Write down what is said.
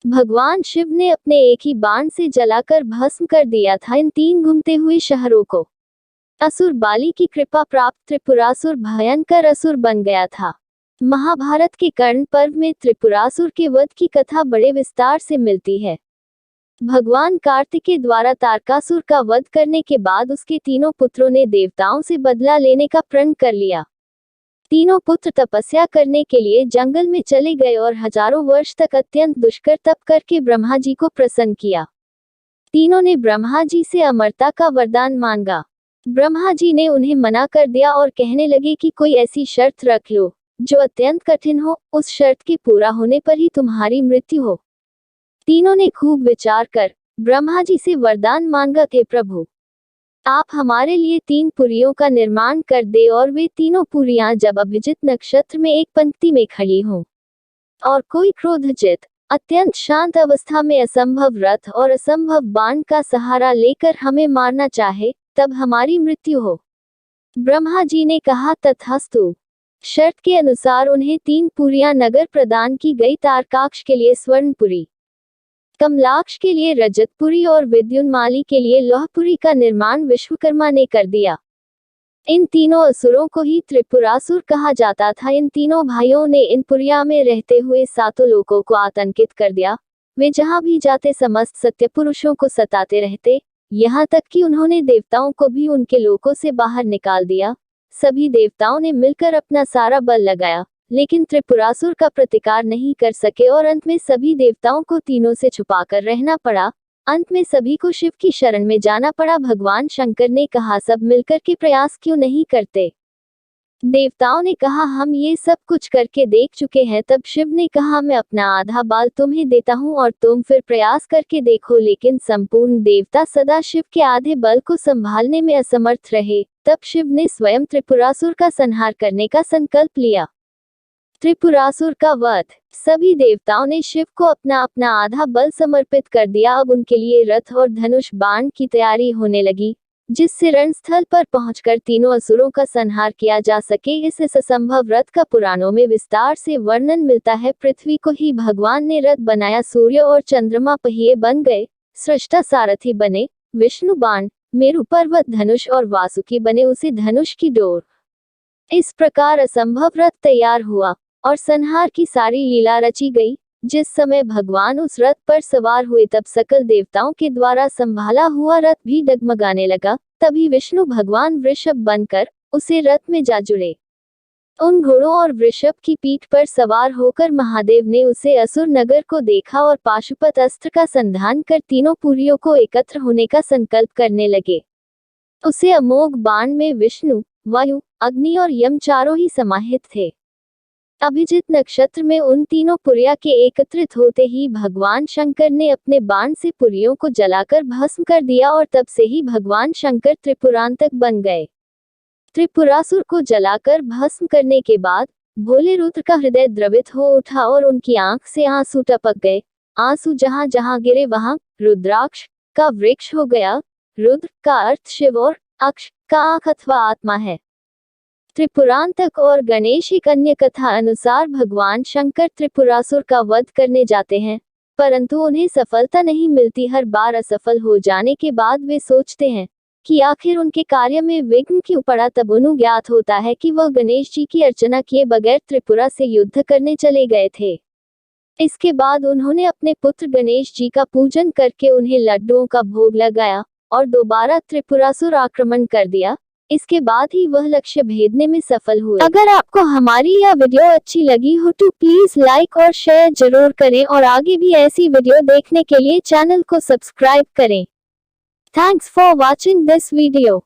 भगवान शिव ने अपने एक ही बाण से जलाकर भस्म कर दिया था इन 3 घूमते हुए शहरों को। असुर बाली की कृपा प्राप्त त्रिपुरासुर भयंकर असुर बन गया था। महाभारत के कर्ण पर्व में त्रिपुरासुर के वध की कथा बड़े विस्तार से मिलती है। भगवान कार्तिकेय द्वारा तारकासुर का वध करने के बाद उसके तीनों पुत्रों ने देवताओं से बदला लेने का प्रण कर लिया। तीनों पुत्र तपस्या करने के लिए जंगल में चले गए और हजारों वर्ष तक अत्यंत दुष्कर तप करके ब्रह्मा जी को प्रसन्न किया। तीनों ने ब्रह्मा जी से अमरता का वरदान मांगा। ब्रह्मा जी ने उन्हें मना कर दिया और कहने लगे कि कोई ऐसी शर्त रख लो जो अत्यंत कठिन हो, उस शर्त के पूरा होने पर ही तुम्हारी मृत्यु हो। तीनों ने खूब विचार कर ब्रह्मा जी से वरदान मांगा, थे प्रभु आप हमारे लिए 3 पुरियों का निर्माण कर दे और वे तीनों पुरियां जब अभिजित नक्षत्र में एक पंक्ति में खड़ी हों और कोई क्रोधजित अत्यंत शांत अवस्था में असंभव रथ और असंभव बाण का सहारा लेकर हमें मारना चाहे, तब हमारी मृत्यु हो। ब्रह्मा जी ने कहा तथास्तु। शर्त के अनुसार उन्हें 3 पुरियां नगर प्रदान की गई। तारकाक्ष के लिए स्वर्णपुरी, कमलाक्ष के लिए रजतपुरी और विद्युन्माली के लिए लौहपुरी का निर्माण विश्वकर्मा ने कर दिया। इन तीनों असुरों को ही त्रिपुरासुर कहा जाता था। इन तीनों भाइयों ने इन पुरिया में रहते हुए 7 लोकों को आतंकित कर दिया। वे जहां भी जाते समस्त सत्य पुरुषों को सताते रहते, यहाँ तक कि उन्होंने देवताओं को भी उनके लोकों से बाहर निकाल दिया। सभी देवताओं ने मिलकर अपना सारा बल लगाया, लेकिन त्रिपुरासुर का प्रतिकार नहीं कर सके और अंत में सभी देवताओं को तीनों से छुपाकर रहना पड़ा। अंत में सभी को शिव की शरण में जाना पड़ा। भगवान शंकर ने कहा सब मिलकर के प्रयास क्यों नहीं करते। देवताओं ने कहा हम ये सब कुछ करके देख चुके हैं। तब शिव ने कहा मैं अपना आधा बाल तुम्हें देता हूँ और तुम फिर प्रयास करके देखो। लेकिन संपूर्ण देवता सदा शिव के आधे बल को संभालने में असमर्थ रहे। तब शिव ने स्वयं त्रिपुरासुर का संहार करने का संकल्प लिया। त्रिपुरासुर का वध। सभी देवताओं ने शिव को अपना अपना आधा बल समर्पित कर दिया। अब उनके लिए रथ और धनुष बाण की तैयारी होने लगी, जिससे रणस्थल पर पहुंचकर तीनों असुरों का संहार किया जा सके। इस असंभव रथ का पुराणों में विस्तार से वर्णन मिलता है। पृथ्वी को ही भगवान ने रथ बनाया, सूर्य और चंद्रमा पहिए बन गए, सृष्टा सारथी बने, विष्णु बाण, मेरु पर्वत धनुष और वासुकी बने उसे धनुष की डोर। इस प्रकार असंभव रथ तैयार हुआ और संहार की सारी लीला रची गई। जिस समय भगवान उस रथ पर सवार हुए तब सकल देवताओं के द्वारा संभाला हुआ रथ भी डगमगाने लगा। तभी विष्णु भगवान वृषभ बनकर उसे रथ में जा जुड़े। उन घोड़ों और वृषभ की पीठ पर सवार होकर महादेव ने उसे असुर नगर को देखा और पाशुपत अस्त्र का संधान कर तीनों पुरियों को एकत्र होने का संकल्प करने लगे। उसे अमोघ बाण में विष्णु, वायु, अग्नि और यम चारों ही समाहित थे। अभिजित नक्षत्र में उन तीनों पुरिया के एकत्रित होते ही भगवान शंकर ने अपने बाण से पुरियों को जलाकर भस्म कर दिया और तब से ही भगवान शंकर त्रिपुरांतक बन गए। त्रिपुरासुर को जलाकर भस्म करने के बाद भोले रुद्र का हृदय द्रवित हो उठा और उनकी आंख से आंसू टपक गए। आंसू जहां जहां गिरे वहां रुद्राक्ष का वृक्ष हो गया। रुद्र का अर्थ शिव और अक्ष का आंख अथवा आत्मा है। त्रिपुरांतक और गणेश एक अन्य कथा अनुसार भगवान शंकर त्रिपुरासुर का वध करने जाते हैं, परंतु उन्हें सफलता नहीं मिलती। हर बार असफल हो जाने के बाद वे सोचते हैं कि आखिर उनके कार्य में विघ्न क्यों पड़ा। तब उन्हें ज्ञात होता है कि वह गणेश जी की अर्चना किए बगैर त्रिपुरा से युद्ध करने चले गए थे। इसके बाद उन्होंने अपने पुत्र गणेश जी का पूजन करके उन्हें लड्डुओं का भोग लगाया और दोबारा त्रिपुरासुर आक्रमण कर दिया। इसके बाद ही वह लक्ष्य भेदने में सफल हुए। अगर आपको हमारी यह वीडियो अच्छी लगी हो तो प्लीज लाइक और शेयर जरूर करें और आगे भी ऐसी वीडियो देखने के लिए चैनल को सब्सक्राइब करें। Thanks for watching this video.